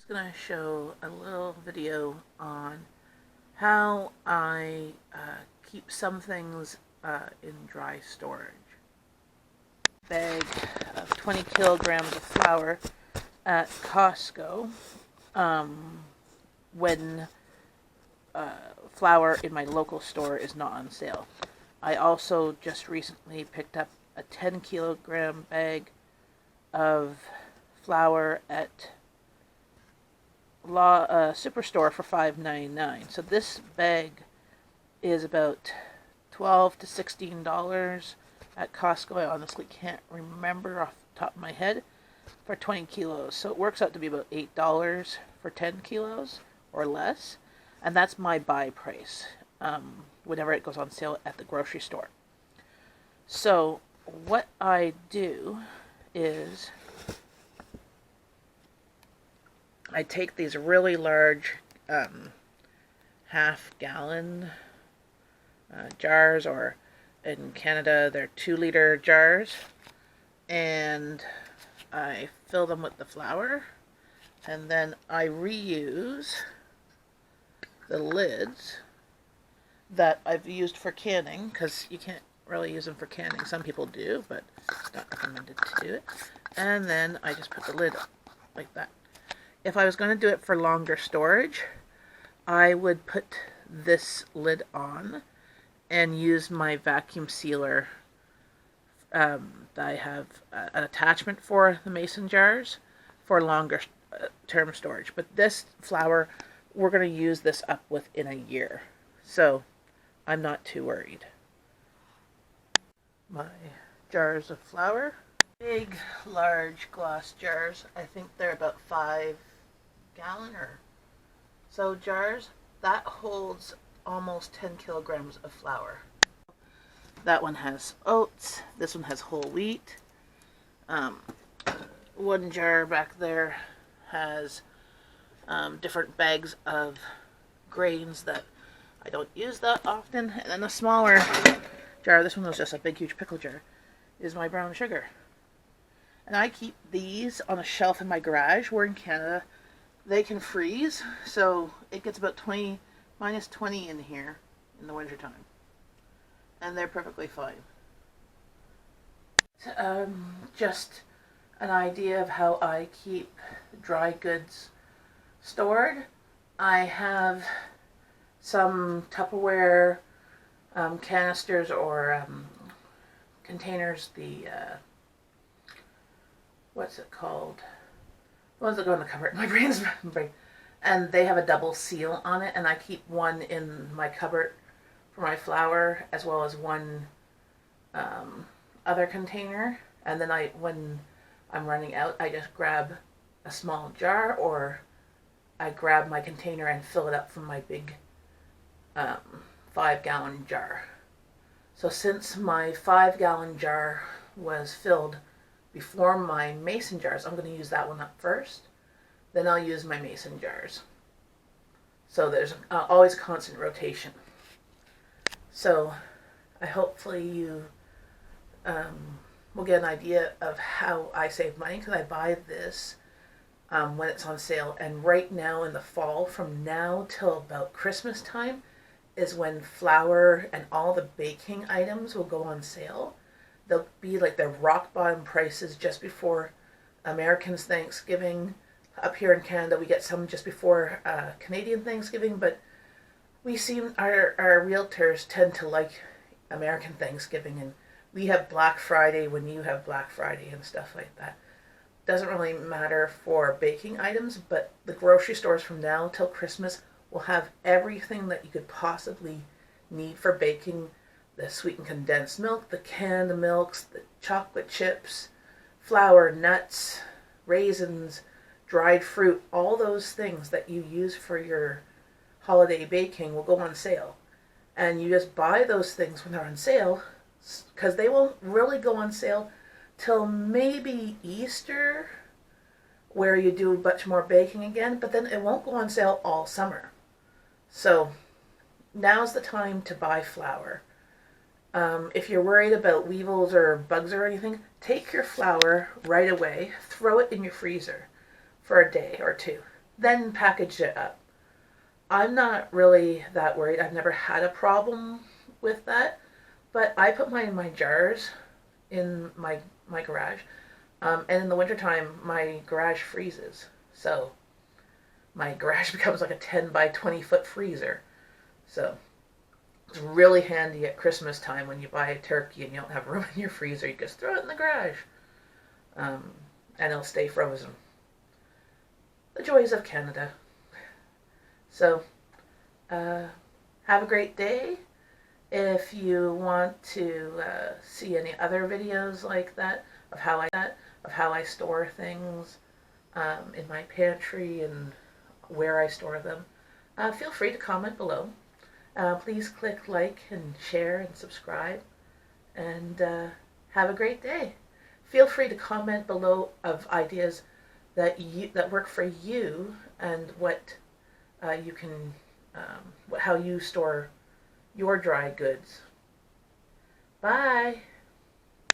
going to show a little video on how I keep some things in dry storage. Bag of 20 kilograms of flour at Costco when flour in my local store is not on sale. I also just recently picked up a 10 kilogram bag of flour at Superstore for $5.99. So this bag is about $12 to $16 at Costco. I honestly can't remember off the top of my head for 20 kilos. So it works out to be about $8 for 10 kilos or less. And that's my buy price whenever it goes on sale at the grocery store. So what I do is I take these really large half-gallon jars, or in Canada they're 2-liter jars, and I fill them with the flour, and then I reuse the lids that I've used for canning, because you can't really use them for canning. Some people do, but it's not recommended to do it. And then I just put the lid up like that. If I was going to do it for longer storage, I would put this lid on and use my vacuum sealer. I have an attachment for the mason jars for longer term storage. But this flour, we're going to use this up within a year. So I'm not too worried. My jars of flour. Big, large glass jars. I think they're about 5-gallon or so jars. That holds almost 10 kilograms of flour. That one has oats. This one has whole wheat. One jar back there has different bags of grains that I don't use that often. And then a smaller jar, this one was just a big huge pickle jar, is my brown sugar. And I keep these on a shelf in my garage. We're in Canada. They can freeze, so it gets about minus 20 in here in the wintertime. And they're perfectly fine. Just an idea of how I keep dry goods stored. I have some Tupperware canisters or containers, what's it called? The ones that go in the cupboard. My brain's breaking. And they have a double seal on it, and I keep one in my cupboard for my flour, as well as one other container. And then when I'm running out, I just grab a small jar, or I grab my container and fill it up from my big 5-gallon jar. So since my 5-gallon jar was filled before my mason jars, I'm going to use that one up first. Then I'll use my mason jars. So there's always constant rotation. So hopefully you will get an idea of how I save money, because I buy this when it's on sale. And right now in the fall, from now till about Christmas time, is when flour and all the baking items will go on sale. They'll be like the rock bottom prices just before Americans' Thanksgiving. Up here in Canada, we get some just before Canadian Thanksgiving, but we seem, our realtors tend to like American Thanksgiving, and we have Black Friday when you have Black Friday and stuff like that. Doesn't really matter for baking items, but the grocery stores from now till Christmas will have everything that you could possibly need for baking. The sweetened condensed milk, the canned milks, the chocolate chips, flour, nuts, raisins, dried fruit, all those things that you use for your holiday baking will go on sale. And you just buy those things when they're on sale, because they won't really go on sale till maybe Easter, where you do much more baking again, but then it won't go on sale all summer. So now's the time to buy flour. If you're worried about weevils or bugs or anything, take your flour right away, throw it in your freezer for a day or two. then package it up. I'm not really that worried. I've never had a problem with that, but I put mine in my jars in my garage. And in the wintertime, my garage freezes. So my garage becomes like a 10 by 20 foot freezer. So it's really handy at Christmas time when you buy a turkey and you don't have room in your freezer. You just throw it in the garage, and it'll stay frozen. The joys of Canada. So, have a great day. If you want to see any other videos like that of how I store things in my pantry and where I store them, feel free to comment below. Please click like and share and subscribe, and have a great day. Feel free to comment below of ideas that work for you and what you can how you store your dry goods. Bye.